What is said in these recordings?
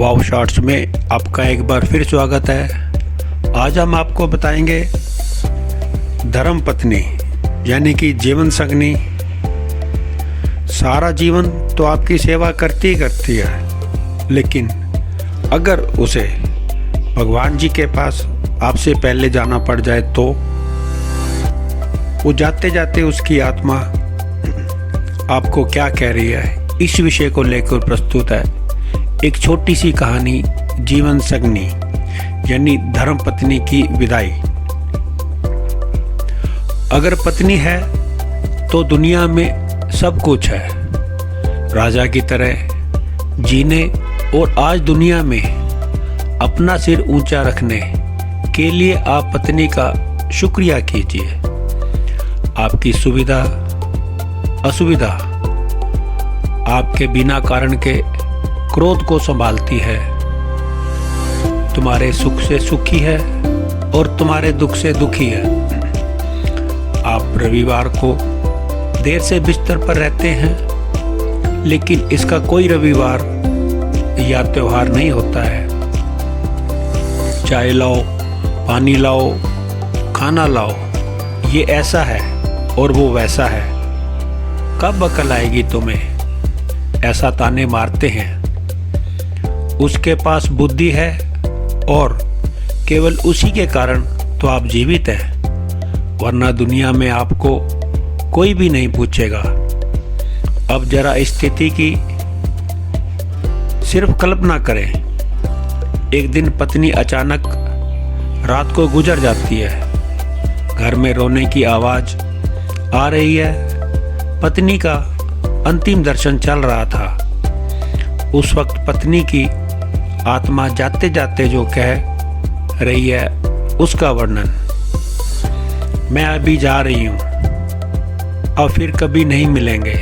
वाव shorts में आपका एक बार फिर स्वागत है। आज हम आपको बताएंगे धर्म पत्नी यानी कि जीवन संगनी सारा जीवन तो आपकी सेवा करती है, लेकिन अगर उसे भगवान जी के पास आपसे पहले जाना पड़ जाए तो वो जाते जाते उसकी आत्मा आपको क्या कह रही है, इस विषय को लेकर प्रस्तुत है एक छोटी सी कहानी जीवन संगनी यानी धर्म पत्नी की विदाई। अगर पत्नी है तो दुनिया में सब कुछ है, राजा की तरह जीने और आज दुनिया में अपना सिर ऊंचा रखने के लिए आप पत्नी का शुक्रिया कीजिए। आपकी सुविधा असुविधा आपके बिना कारण के क्रोध को संभालती है, तुम्हारे सुख से सुखी है और तुम्हारे दुख से दुखी है। आप रविवार को देर से बिस्तर पर रहते हैं, लेकिन इसका कोई रविवार या त्योहार नहीं होता है। चाय लाओ, पानी लाओ, खाना लाओ, ये ऐसा है और वो वैसा है। कब अकल आएगी तुम्हें, ऐसा ताने मारते हैं। उसके पास बुद्धि है और केवल उसी के कारण तो आप जीवित हैं, वरना दुनिया में आपको कोई भी नहीं पूछेगा। अब जरा स्थिति की सिर्फ कल्पना करें। एक दिन पत्नी अचानक रात को गुजर जाती है, घर में रोने की आवाज आ रही है। पत्नी का अंतिम दर्शन चल रहा था। उस वक्त पत्नी की आत्मा जाते जाते जो कह रही है उसका वर्णन। मैं अभी जा रही हूँ, अब फिर कभी नहीं मिलेंगे।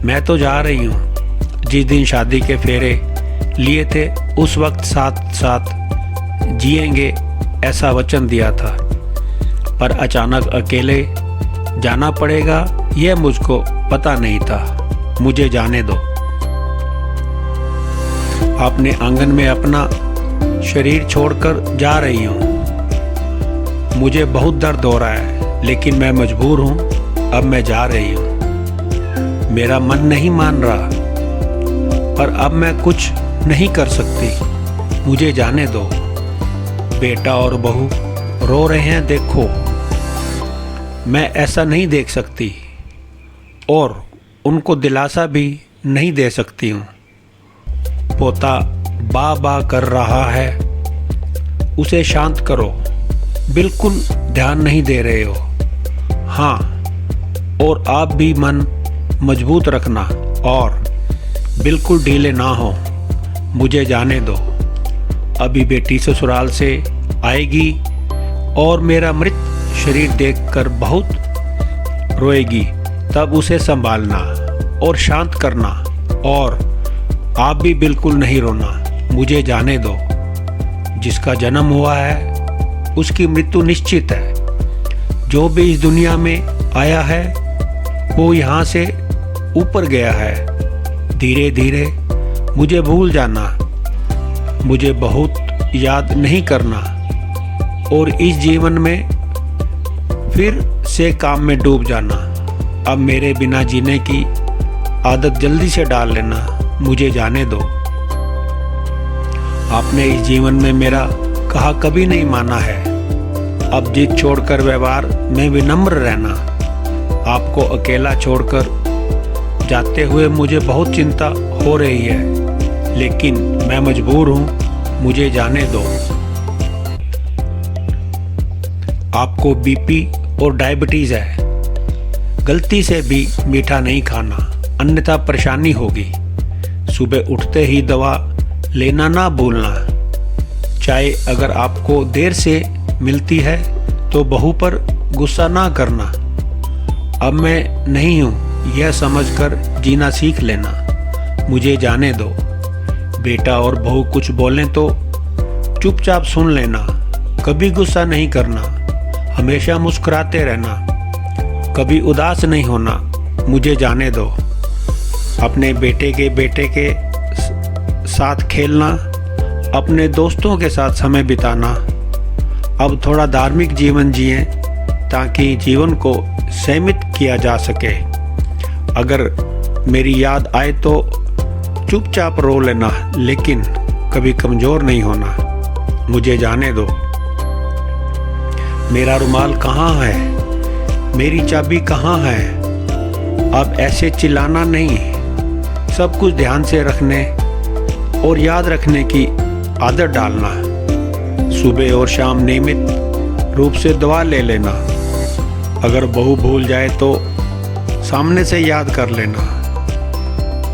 मैं तो जा रही हूँ। जिस दिन शादी के फेरे लिए थे उस वक्त साथ साथ जिएंगे ऐसा वचन दिया था, पर अचानक अकेले जाना पड़ेगा यह मुझको पता नहीं था। मुझे जाने दो। अपने आंगन में अपना शरीर छोड़कर जा रही हूँ। मुझे बहुत दर्द हो रहा है, लेकिन मैं मजबूर हूँ। अब मैं जा रही हूँ। मेरा मन नहीं मान रहा, पर अब मैं कुछ नहीं कर सकती। मुझे जाने दो। बेटा और बहू रो रहे हैं, देखो। मैं ऐसा नहीं देख सकती और उनको दिलासा भी नहीं दे सकती हूँ। पोता बा बा कर रहा है, उसे शांत करो। बिल्कुल ध्यान नहीं दे रहे हो। हाँ, और आप भी मन मजबूत रखना और बिल्कुल ढीले ना हो। मुझे जाने दो। अभी बेटी ससुराल से आएगी और मेरा मृत शरीर देखकर बहुत रोएगी, तब उसे संभालना और शांत करना। और आप भी बिल्कुल नहीं रोना। मुझे जाने दो। जिसका जन्म हुआ है उसकी मृत्यु निश्चित है। जो भी इस दुनिया में आया है वो यहाँ से ऊपर गया है। धीरे धीरे मुझे भूल जाना, मुझे बहुत याद नहीं करना और इस जीवन में फिर से काम में डूब जाना। अब मेरे बिना जीने की आदत जल्दी से डाल लेना। मुझे जाने दो। आपने इस जीवन में मेरा कहा कभी नहीं माना है। अब जिद छोड़कर व्यवहार में विनम्र रहना। आपको अकेला छोड़कर जाते हुए मुझे बहुत चिंता हो रही है, लेकिन मैं मजबूर हूँ। मुझे जाने दो। आपको बीपी और डायबिटीज है। गलती से भी मीठा नहीं खाना, अन्यथा परेशानी होगी। सुबह उठते ही दवा लेना ना भूलना। चाय अगर आपको देर से मिलती है तो बहू पर गुस्सा ना करना। अब मैं नहीं हूँ यह समझकर जीना सीख लेना। मुझे जाने दो। बेटा और बहू कुछ बोलें तो चुपचाप सुन लेना। कभी गुस्सा नहीं करना, हमेशा मुस्कुराते रहना, कभी उदास नहीं होना। मुझे जाने दो। अपने बेटे के साथ खेलना, अपने दोस्तों के साथ समय बिताना। अब थोड़ा धार्मिक जीवन जिएं ताकि जीवन को सीमित किया जा सके। अगर मेरी याद आए तो चुपचाप रो लेना, लेकिन कभी कमज़ोर नहीं होना। मुझे जाने दो। मेरा रुमाल कहाँ है? मेरी चाबी कहाँ है? अब ऐसे चिल्लाना नहीं, सब कुछ ध्यान से रखने और याद रखने की आदत डालना। सुबह और शाम नियमित रूप से दवा ले लेना। अगर बहू भूल जाए तो सामने से याद कर लेना।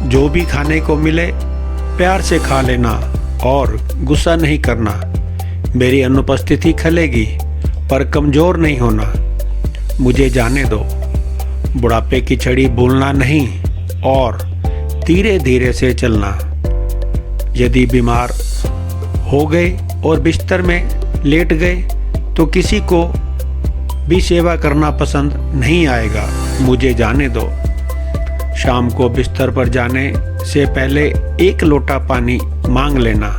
जो भी खाने को मिले प्यार से खा लेना और गुस्सा नहीं करना। मेरी अनुपस्थिति खलेगी पर कमज़ोर नहीं होना। मुझे जाने दो। बुढ़ापे की छड़ी भूलना नहीं और धीरे धीरे से चलना। यदि बीमार हो गए और बिस्तर में लेट गए तो किसी को भी सेवा करना पसंद नहीं आएगा। मुझे जाने दो। शाम को बिस्तर पर जाने से पहले 1 लोटा पानी मांग लेना।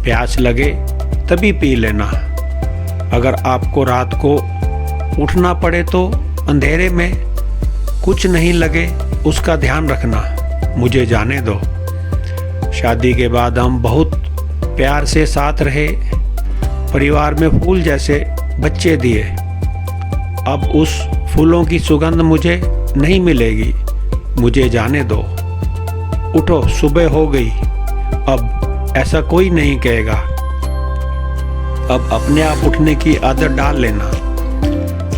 प्यास लगे तभी पी लेना। अगर आपको रात को उठना पड़े तो अंधेरे में कुछ नहीं लगे उसका ध्यान रखना। मुझे जाने दो। शादी के बाद हम बहुत प्यार से साथ रहे, परिवार में फूल जैसे बच्चे दिए। अब उस फूलों की सुगंध मुझे नहीं मिलेगी। मुझे जाने दो। उठो, सुबह हो गई। अब ऐसा कोई नहीं कहेगा। अब अपने आप उठने की आदत डाल लेना।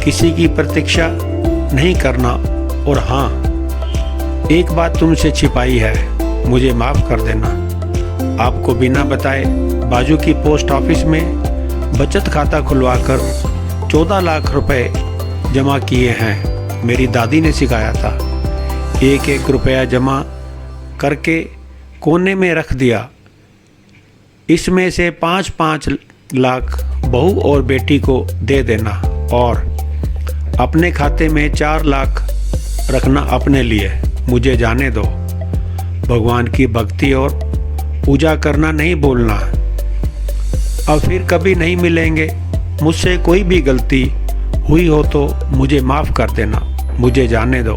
किसी की प्रतीक्षा नहीं करना। और हाँ, एक बात तुमसे छिपाई है, मुझे माफ़ कर देना। आपको बिना बताए बाजू की पोस्ट ऑफिस में बचत खाता खुलवाकर 14 लाख रुपए जमा किए हैं। मेरी दादी ने सिखाया था। 1-1 रुपया जमा करके कोने में रख दिया। इसमें से 5-5 लाख बहू और बेटी को दे देना और अपने खाते में 4 लाख रखना अपने लिए। मुझे जाने दो। भगवान की भक्ति और पूजा करना नहीं भूलना। अब फिर कभी नहीं मिलेंगे। मुझसे कोई भी गलती हुई हो तो मुझे माफ़ कर देना। मुझे जाने दो।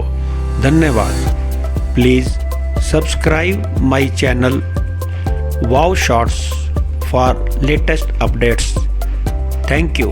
धन्यवाद। Please subscribe my channel wow shorts for latest updates. Thank you.